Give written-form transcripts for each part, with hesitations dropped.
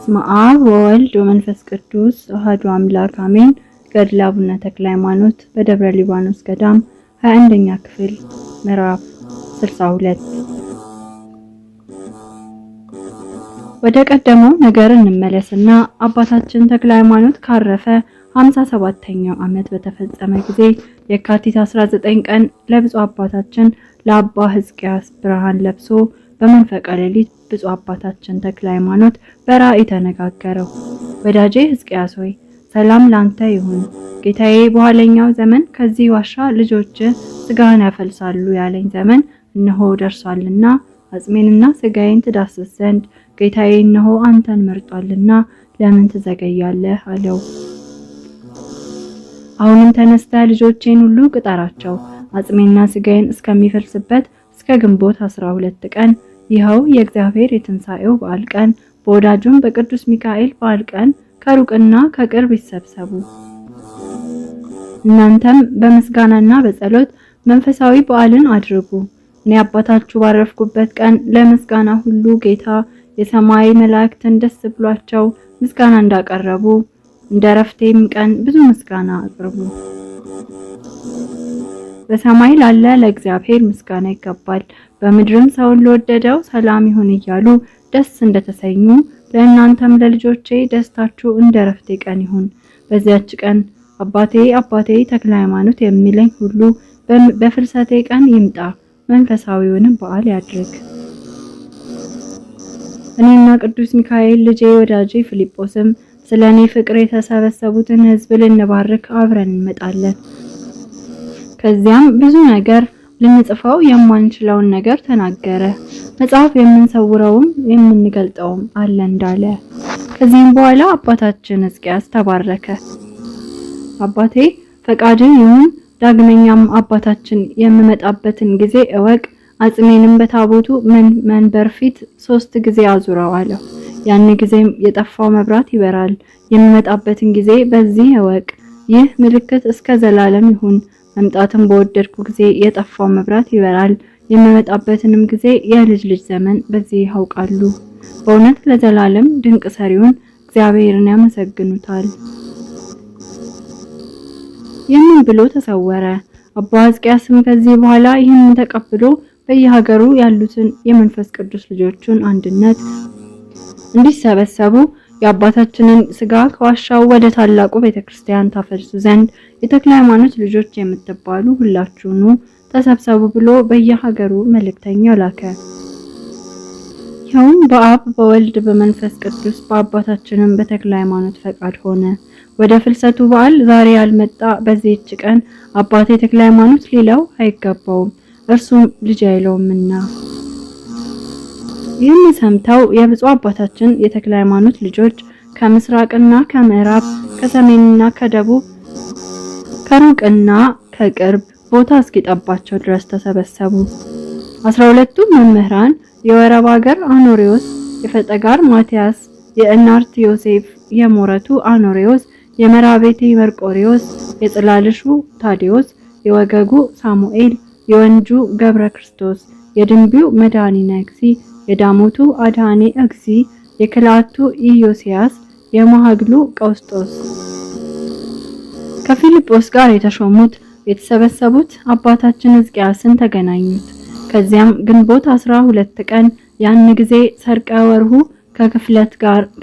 በስመ አብ ወወልድ ወመንፈስ ቅዱስ አሐዱ አምላክ አሜን። ገድለ አቡነ ተክለ ሃይማኖት በደብረ ሊባኖስ ገዳም 21ኛ ክፍል ምዕራፍ 62። ወደ ቀደመው ነገር እንመለስና አባታችን ተክለ ሃይማኖት ካረፈ 57ኛው ዓመት በተፈጸመ ጊዜ የካቲት 19 ቀን ለብፁዕ አባታችን ለአባ ሕዝቅያስ ብርሃን ለብሶ በመንፈቀ ሌሊት ብፁዕ አባታችን ተክለ ሃይማኖት በራእይ ተነጋገረው። ወዳጄ ሕዝቅያስ ሆይ ሰላም ላንተ ይሁን። ጌታዬ በኋለኛው ዘመን ከዚህ ዋሻ ልጆች ስጋህን ያፈልሳሉ ያለኝ ዘመን እነሆ ደርሷልና አጽሜንና ስጋዬን ትዳስስ ዘንድ ጌታዬ እነሆ አንተን መርጧልና ለምን ትዘገያለህ አለው። አሁንም ተነስተህ ልጆቼን ሁሉ ቅጠራቸው፣ አጽሜና ስጋዬን እስከሚፈልስበት እስከ ግንቦት 12 ቀን ይኸው የእግዚአብሔር የትንሣኤው በዓል ቀን በወዳጁም በቅዱስ ሚካኤል በዓል ቀን ከሩቅና ከቅርብ ይሰብሰቡ። እናንተም በምስጋናና በጸሎት መንፈሳዊ በዓልን አድርጉ። እኔ አባታችሁ ባረፍኩበት ቀን ለምስጋና ሁሉ ጌታ የሰማይ መላእክትን ደስ ብሏቸው ምስጋና እንዳቀረቡ እንደ ረፍቴም ቀን ብዙ ምስጋና አቅርቡ። በሰማይ ላለ ለእግዚአብሔር ምስጋና ይገባል፣ በምድርም ሰውን ለወደደው ሰላም ይሁን እያሉ ደስ እንደተሰኙ ለእናንተም ለልጆቼ ደስታችሁ እንደ ረፍቴ ቀን ይሁን። በዚያች ቀን አባቴ ተክለ ሃይማኖት የሚለኝ ሁሉ በፍልሰቴ ቀን ይምጣ፣ መንፈሳዊውንም በዓል ያድርግ። እኔና ቅዱስ ሚካኤል ልጄ ወዳጄ ፊልጶስም ስለኔ ፍቅር የተሰበሰቡትን ሕዝብ ልንባርክ አብረን እንመጣለን። ከዚያም ብዙ ነገር ልንጽፈው የማንችለውን ነገር ተናገረ። መጽሐፍ የምንሰውረውም የምንገልጠውም አለ እንዳለ። ከዚህም በኋላ አባታችን ሕዝቅያስ ተባረከ። አባቴ ፈቃድህ ይሁን፣ ዳግመኛም አባታችን የምመጣበትን ጊዜ እወቅ፣ አጽሜንም በታቦቱ መንበር ፊት 3 ጊዜ አዙረው አለው። ያን ጊዜም የጠፋው መብራት ይበራል። የሚመጣበትን ጊዜ በዚህ እወቅ። ይህ ምልክት እስከ ዘላለም ይሁን። መምጣትም በወደድኩ ጊዜ የጠፋው መብራት ይበራል። የሚመጣበትንም ጊዜ የልጅ ልጅ ዘመን በዚህ ያውቃሉ። በእውነት ለዘላለም ድንቅ ሰሪውን እግዚአብሔርን ያመሰግኑታል። ይህንን ብሎ ተሰወረ። አባ ሕዝቅያስም ከዚህ በኋላ ይህንን ተቀብሎ በየሀገሩ ያሉትን የመንፈስ ቅዱስ ልጆቹን አንድነት እንዲሰበሰቡ የአባታችንን ስጋ ከዋሻው ወደ ታላቁ ቤተክርስቲያን ታፈልሱ ዘንድ የተክለ ሃይማኖት ልጆች የምትባሉ ሁላችሁኑ ተሰብሰቡ ብሎ በየሀገሩ መልእክተኛ ላከ። ይኸውም በአብ በወልድ በመንፈስ ቅዱስ በአባታችንም በተክለ ሃይማኖት ፈቃድ ሆነ። ወደ ፍልሰቱ በዓል ዛሬ ያልመጣ በዚህች ቀን አባቴ ተክለ ሃይማኖት ሌላው አይገባውም፣ እርሱም ልጅ አይለውምና። ይህን ሰምተው የብፁዕ አባታችን የተክለ ሃይማኖት ልጆች ከምስራቅና ከምዕራብ ከሰሜንና ከደቡብ ከሩቅና ከቅርብ ቦታ እስኪጠባቸው ድረስ ተሰበሰቡ። 12ቱ መምህራን የወረብ ሀገር አኖሬዎስ፣ የፈጠጋር ማቲያስ፣ የእናርት ዮሴፍ፣ የሞረቱ አኖሬዎስ፣ የመራቤቴ መርቆሪዎስ፣ የጽላልሹ ታዲዮስ፣ የወገጉ ሳሙኤል፣ የወንጁ ገብረ ክርስቶስ፣ የድንቢው መድኃኒነ እግዚ፣ የዳሞቱ አድኃኔ እግዚ፣ የክላቱ ኢዮስያስ፣ የማሃግሉ ቀውስጦስ ከፊልጶስ ጋር የተሰበሰቡት አባታችን ሕዝቅያስን ተገናኙት። ከዚያም ግንቦት 12 ቀን ያን ጊዜ ሰርቀ ወርሁ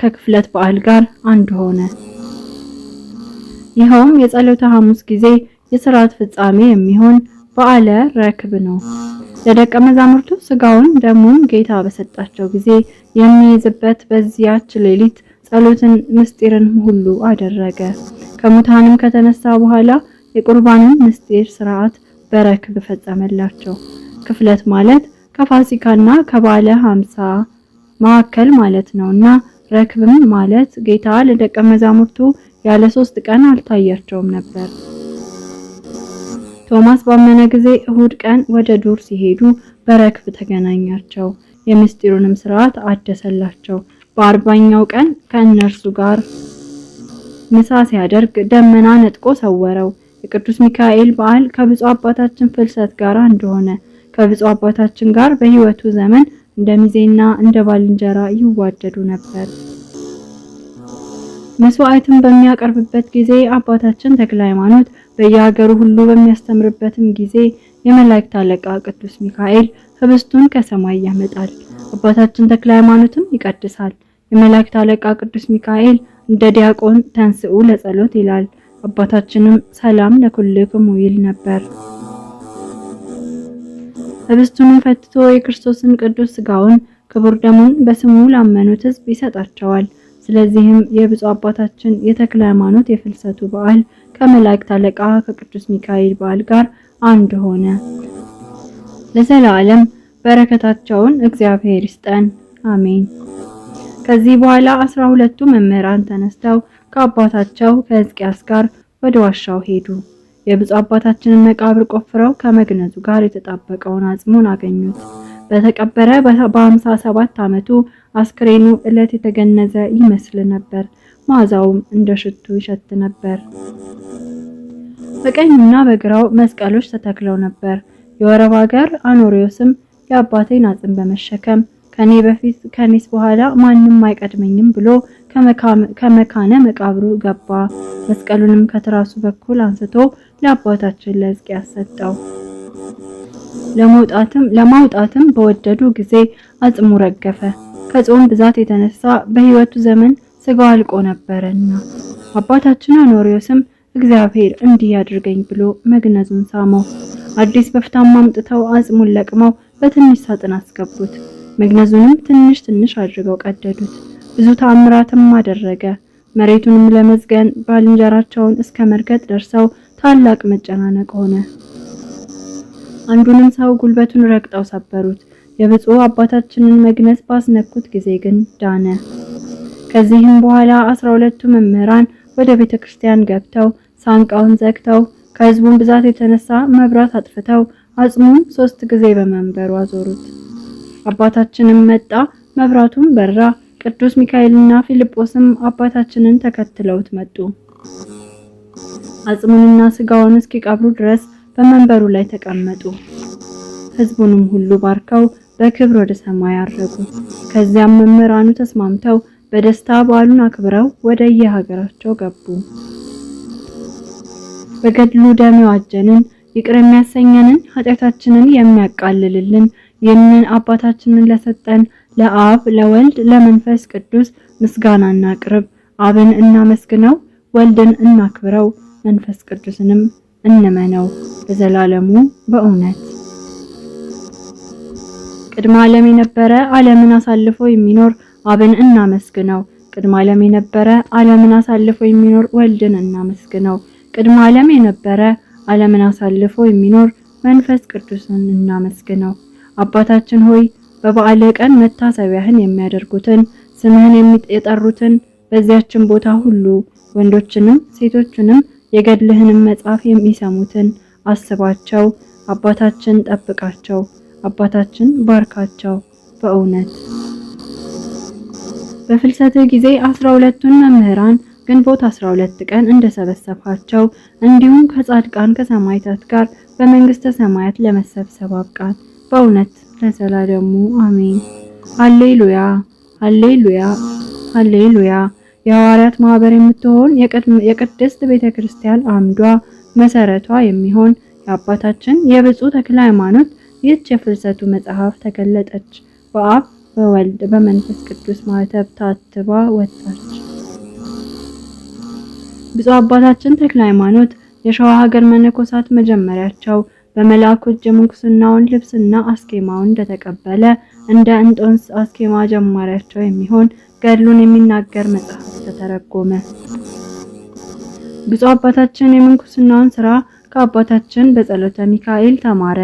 ከክፍለት በዓል ጋር አንድ ሆነ። ይኸውም የጸሎተ ሐሙስ ጊዜ የሥርዓት ፍጻሜ የሚሆን በዓለ ረክብ ነው። ለደቀ መዛሙርቱ ስጋውን ደሙን ጌታ በሰጣቸው ጊዜ የሚይዝበት በዚያች ሌሊት ጸሎትን ምስጢርን ሁሉ አደረገ። ከሙታንም ከተነሳ በኋላ የቁርባንን ምስጢር ሥርዓት በረክብ ፈጸመላቸው። ክፍለት ማለት ከፋሲካና ከባለ 50 መካከል ማለት ነውና ረክብም ማለት ጌታ ለደቀ መዛሙርቱ ያለ 3 ቀን አልታያቸውም ነበር። ቶማስ ባመነ ጊዜ እሁድ ቀን ወደ ዱር ሲሄዱ በረክብ ተገናኛቸው። የምስጢሩንም ሥርዓት አደሰላቸው። በ40ኛው ቀን ከእነርሱ ጋር ምሳ ሲያደርግ ደመና ነጥቆ ሰወረው። የቅዱስ ሚካኤል በዓል ከብፁዕ አባታችን ፍልሰት ጋር እንደሆነ ከብፁዕ አባታችን ጋር በሕይወቱ ዘመን እንደ ሚዜና እንደ ባልንጀራ ይዋደዱ ነበር። መስዋዕትን በሚያቀርብበት ጊዜ አባታችን ተክለ ሃይማኖት በየሀገሩ ሁሉ በሚያስተምርበትም ጊዜ የመላእክት አለቃ ቅዱስ ሚካኤል ህብስቱን ከሰማይ ያመጣል። አባታችን ተክለ ሃይማኖትም ይቀድሳል። የመላእክት አለቃ ቅዱስ ሚካኤል እንደ ዲያቆን ተንስኡ ለጸሎት ይላል። አባታችንም ሰላም ለኩልክሙ ይል ነበር። ህብስቱንም ፈትቶ የክርስቶስን ቅዱስ ሥጋውን ክቡር ደሙን በስሙ ላመኑት ሕዝብ ይሰጣቸዋል። ስለዚህም የብፁዕ አባታችን የተክለ ሃይማኖት የፍልሰቱ በዓል ከመላእክት አለቃ ከቅዱስ ሚካኤል በዓል ጋር አንድ ሆነ። ለዘላለም በረከታቸውን እግዚአብሔር ይስጠን፣ አሜን። ከዚህ በኋላ 12ቱ መምህራን ተነስተው ከአባታቸው ከሕዝቅያስ ጋር ወደ ዋሻው ሄዱ። የብፁዕ አባታችንን መቃብር ቆፍረው ከመግነዙ ጋር የተጣበቀውን አጽሙን አገኙት። በተቀበረ በ57 ዓመቱ አስክሬኑ ዕለት የተገነዘ ይመስል ነበር። መዓዛውም እንደ ሽቱ ይሸት ነበር። በቀኝና በግራው መስቀሎች ተተክለው ነበር። የወረብ ሀገር አኖሪዮስም የአባቴን አጽም በመሸከም ከኔ በፊት ከኔስ በኋላ ማንም አይቀድመኝም ብሎ ከመካነ መቃብሩ ገባ። መስቀሉንም ከትራሱ በኩል አንስቶ ለአባታችን ለሕዝቅያስ ሰጠው። ለማውጣትም በወደዱ ጊዜ አጽሙ ረገፈ። ከጾም ብዛት የተነሳ በሕይወቱ ዘመን ስጋው አልቆ ነበርና አባታችን አኖሪዮስም እግዚአብሔር እንዲህ ያድርገኝ ብሎ መግነዙን ሳመው። አዲስ በፍታም አምጥተው አጽሙን ለቅመው በትንሽ ሳጥን አስገቡት። መግነዙንም ትንሽ ትንሽ አድርገው ቀደዱት። ብዙ ተአምራትም አደረገ። መሬቱንም ለመዝገን ባልንጀራቸውን እስከ መርገጥ ደርሰው ታላቅ መጨናነቅ ሆነ። አንዱንም ሰው ጉልበቱን ረግጠው ሰበሩት። የብፁዕ አባታችንን መግነዝ ባስነኩት ጊዜ ግን ዳነ። ከዚህም በኋላ 12ቱ መምህራን ወደ ቤተክርስቲያን ገብተው ሳንቃውን ዘግተው ከሕዝቡን ብዛት የተነሳ መብራት አጥፍተው አጽሙን 3 ጊዜ በመንበሩ አዞሩት። አባታችንም መጣ፣ መብራቱን በራ። ቅዱስ ሚካኤልና ፊልጶስም አባታችንን ተከትለውት መጡ። አጽሙንና ስጋውን እስኪቀብሩ ድረስ በመንበሩ ላይ ተቀመጡ። ሕዝቡንም ሁሉ ባርከው በክብር ወደ ሰማይ አረጉ። ከዚያም መምህራኑ ተስማምተው በደስታ በዓሉን አክብረው ወደ የሀገራቸው ገቡ። በገድሉ ደም የዋጀንን ይቅር የሚያሰኘንን ኃጢአታችንን የሚያቃልልልን ይህንን አባታችንን ለሰጠን ለአብ ለወልድ ለመንፈስ ቅዱስ ምስጋናና ቅርብ። አብን እናመስግነው፣ ወልድን እናክብረው፣ መንፈስ ቅዱስንም እንመነው ለዘላለሙ በእውነት። ቅድመ ዓለም የነበረ ዓለምን አሳልፎ የሚኖር አብን እናመስግነው። ቅድመ ዓለም የነበረ ዓለምን አሳልፎ የሚኖር ወልድን እናመስግነው። ቅድመ ዓለም የነበረ ዓለምን አሳልፎ የሚኖር መንፈስ ቅዱስን እናመስግነው። አባታችን ሆይ በበዓለ ቀን መታሰቢያህን የሚያደርጉትን ስምህን የጠሩትን በዚያችን ቦታ ሁሉ ወንዶችንም ሴቶችንም የገድልህንም መጽሐፍ የሚሰሙትን አስባቸው። አባታችን ጠብቃቸው። አባታችን ባርካቸው በእውነት። በፍልሰትህ ጊዜ 12ቱን መምህራን ግንቦት 12 ቀን እንደሰበሰብካቸው እንዲሁም ከጻድቃን ከሰማዕታት ጋር በመንግስተ ሰማያት ለመሰብሰብ አብቃን በእውነት ለዘላለሙ አሜን። ሃሌሉያ ሃሌሉያ ሃሌሉያ። የሐዋርያት ማህበር የምትሆን የቅድስት ቤተክርስቲያን አምዷ መሰረቷ የሚሆን የአባታችን የብፁዕ ተክለ ሃይማኖት ይህች የፍልሰቱ መጽሐፍ ተገለጠች። በአብ በወልድ በመንፈስ ቅዱስ ማኅተም ታትባ ወጣች። ብፁዕ አባታችን ተክለ ሃይማኖት የሸዋ ሀገር መነኮሳት መጀመሪያቸው በመልአኩ እጅ የምንኩስናውን ልብስና አስኬማውን እንደተቀበለ እንደ እንጦንስ አስኬማ ጀማሪያቸው የሚሆን ገድሉን የሚናገር መጽሐፍ ተተረጎመ። ብፁዕ አባታችን የምንኩስናውን ስራ ከአባታችን በጸሎተ ሚካኤል ተማረ።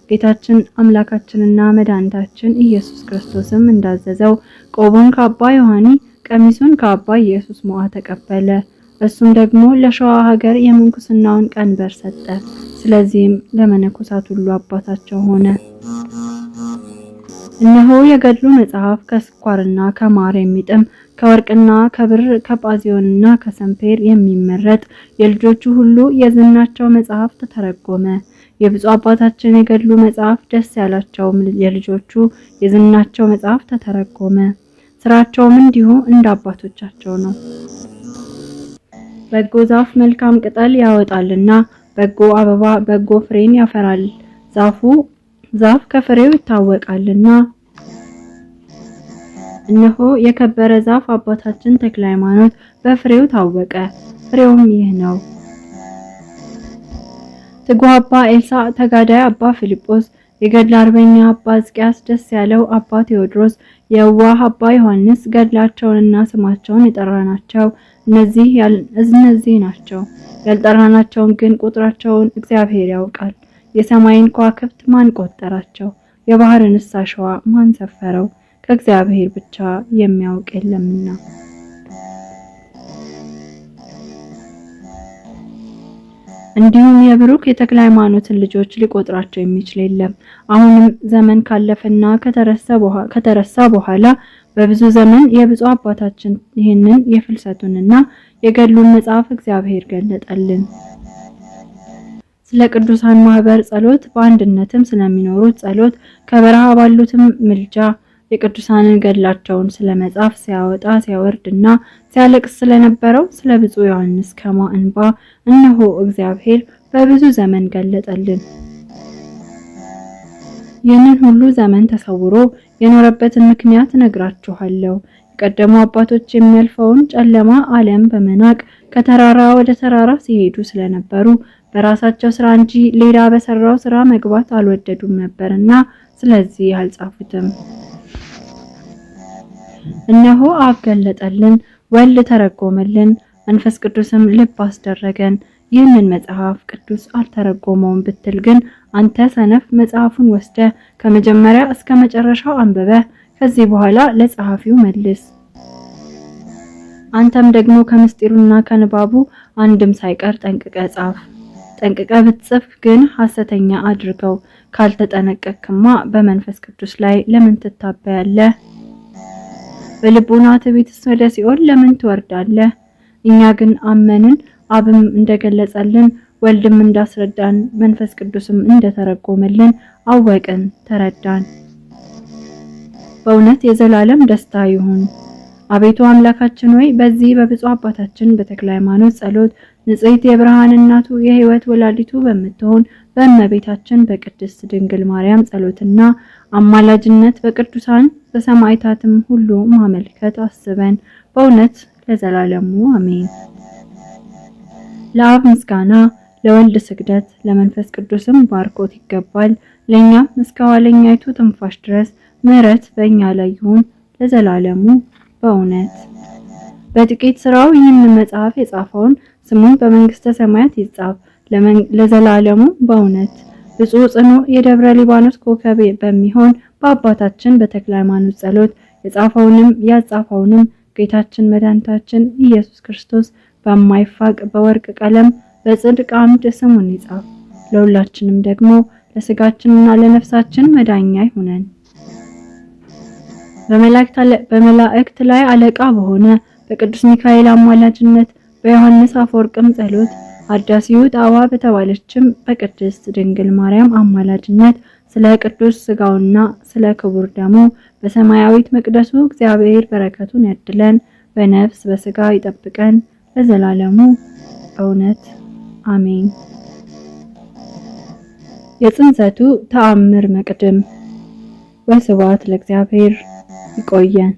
ጌታችን አምላካችንና መድኃኒታችን ኢየሱስ ክርስቶስም እንዳዘዘው ቆቡን ከአባ ዮሐኒ ቀሚሱን ከአባ ኢየሱስ ሞዓ ተቀበለ። እሱም ደግሞ ለሸዋ ሀገር የምንኩስናውን ቀንበር ሰጠ። ስለዚህም ለመነኮሳት ሁሉ አባታቸው ሆነ። እነሆ የገድሉ መጽሐፍ ከስኳርና ከማር የሚጥም ከወርቅና ከብር ከጳዚዮንና ከሰምፔር የሚመረጥ የልጆቹ ሁሉ የዝናቸው መጽሐፍ ተተረጎመ። የብፁዕ አባታችን የገድሉ መጽሐፍ ደስ ያላቸውም የልጆቹ የዝናቸው መጽሐፍ ተተረጎመ። ስራቸውም እንዲሁ እንደ አባቶቻቸው ነው። በጎ ዛፍ መልካም ቅጠል ያወጣልና በጎ አበባ በጎ ፍሬን ያፈራል። ዛፍ ከፍሬው ይታወቃልና። እነሆ የከበረ ዛፍ አባታችን ተክለ ሃይማኖት በፍሬው ታወቀ። ፍሬውም ይህ ነው። ትጉህ አባ ኤልሳ፣ ተጋዳይ አባ ፊልጶስ፣ የገድል አርበኛ አባ ሕዝቅያስ፣ ደስ ያለው አባ ቴዎድሮስ፣ የዋህ አባ ዮሐንስ ገድላቸውንና ስማቸውን የጠራናቸው እነዚህ ናቸው። ያልጠራናቸውን ግን ቁጥራቸውን እግዚአብሔር ያውቃል። የሰማይን ከዋክብት ማን ቆጠራቸው? የባህርንስ አሸዋ ማን ሰፈረው? ከእግዚአብሔር ብቻ የሚያውቅ የለምና። እንዲሁም የብሩክ የተክለ ሃይማኖትን ልጆች ሊቆጥራቸው የሚችል የለም። አሁንም ዘመን ካለፈና ከተረሳ በኋላ በብዙ ዘመን የብፁዕ አባታችን ይህንን የፍልሰቱንና የገድሉን መጽሐፍ እግዚአብሔር ገለጠልን። ስለ ቅዱሳን ማህበር ጸሎት፣ በአንድነትም ስለሚኖሩት ጸሎት፣ ከበረሃ ባሉትም ምልጃ፣ የቅዱሳንን ገድላቸውን ስለመጻፍ ሲያወጣ ሲያወርድና ሲያለቅስ ስለነበረው ስለ ብፁዕ ዮሐንስ ከማ እንባ እነሆ እግዚአብሔር በብዙ ዘመን ገለጠልን። ይህንን ሁሉ ዘመን ተሰውሮ የኖረበትን ምክንያት ነግራችኋለሁ። የቀደሙ አባቶች የሚያልፈውን ጨለማ ዓለም በመናቅ ከተራራ ወደ ተራራ ሲሄዱ ስለነበሩ በራሳቸው ስራ እንጂ ሌላ በሰራው ስራ መግባት አልወደዱም ነበርና ስለዚህ አልጻፉትም። እነሆ አብ ገለጠልን፣ ወልድ ተረጎመልን፣ መንፈስ ቅዱስም ልብ አስደረገን። ይህንን መጽሐፍ ቅዱስ አልተረጎመውም ብትል ግን አንተ ሰነፍ መጽሐፉን ወስደ ከመጀመሪያ እስከ መጨረሻው አንብበ ከዚህ በኋላ ለጸሐፊው መልስ። አንተም ደግሞ ከምስጢሩና ከንባቡ አንድም ሳይቀር ጠንቅቀ ጻፍ። ጠንቅቀ ብትጽፍ ግን ሐሰተኛ አድርገው። ካልተጠነቀቅክማ በመንፈስ ቅዱስ ላይ ለምን ትታበያለህ? በልቡና ትዕቢትስ ወደ ሲኦል ለምን ትወርዳለህ? እኛ ግን አመንን፣ አብም እንደገለጸልን፣ ወልድም እንዳስረዳን፣ መንፈስ ቅዱስም እንደተረጎመልን አወቅን፣ ተረዳን። በእውነት የዘላለም ደስታ ይሁን። አቤቱ አምላካችን ሆይ በዚህ በብፁዕ አባታችን በተክለ ሃይማኖት ጸሎት ንጽሕት የብርሃን እናቱ የሕይወት ወላዲቱ በምትሆን በእመቤታችን በቅድስት ድንግል ማርያም ጸሎትና አማላጅነት በቅዱሳን በሰማዕታትም ሁሉ ማመልከት አስበን በእውነት ለዘላለሙ አሜን። ለአብ ምስጋና፣ ለወልድ ስግደት፣ ለመንፈስ ቅዱስም ባርኮት ይገባል። ለኛም እስከ ኋለኛይቱ ትንፋሽ ድረስ ምሕረት በእኛ ላይ ይሁን ለዘላለሙ በእውነት። በጥቂት ስራው ይህንን መጽሐፍ የጻፈውን ስሙን በመንግስተ ሰማያት ይጻፍ ለዘላለሙ በእውነት። ብፁዕ ጽኑ የደብረ ሊባኖስ ኮከብ በሚሆን በአባታችን በተክለ ሃይማኖት ጸሎት የጻፈውንም ያጻፈውንም ጌታችን መድኃኒታችን ኢየሱስ ክርስቶስ በማይፋቅ በወርቅ ቀለም በጽድቅ አምድ ስሙን ይጻፍ። ለሁላችንም ደግሞ ለስጋችንና ለነፍሳችን መዳኛ ይሁነን። በመላእክት ላይ አለቃ በሆነ በቅዱስ ሚካኤል አማላጅነት በዮሐንስ አፈወርቅም ጸሎት አዳሲው ጣዋ በተባለችም በቅድስት ድንግል ማርያም አማላጅነት ስለ ቅዱስ ስጋውና ስለ ክቡር ደሙ በሰማያዊት መቅደሱ እግዚአብሔር በረከቱን ያድለን፣ በነፍስ በስጋ ይጠብቀን ለዘላለሙ በእውነት አሜን። የጽንሰቱ ተአምር መቅድም። ወስብሐት ለእግዚአብሔር። ይቆየን።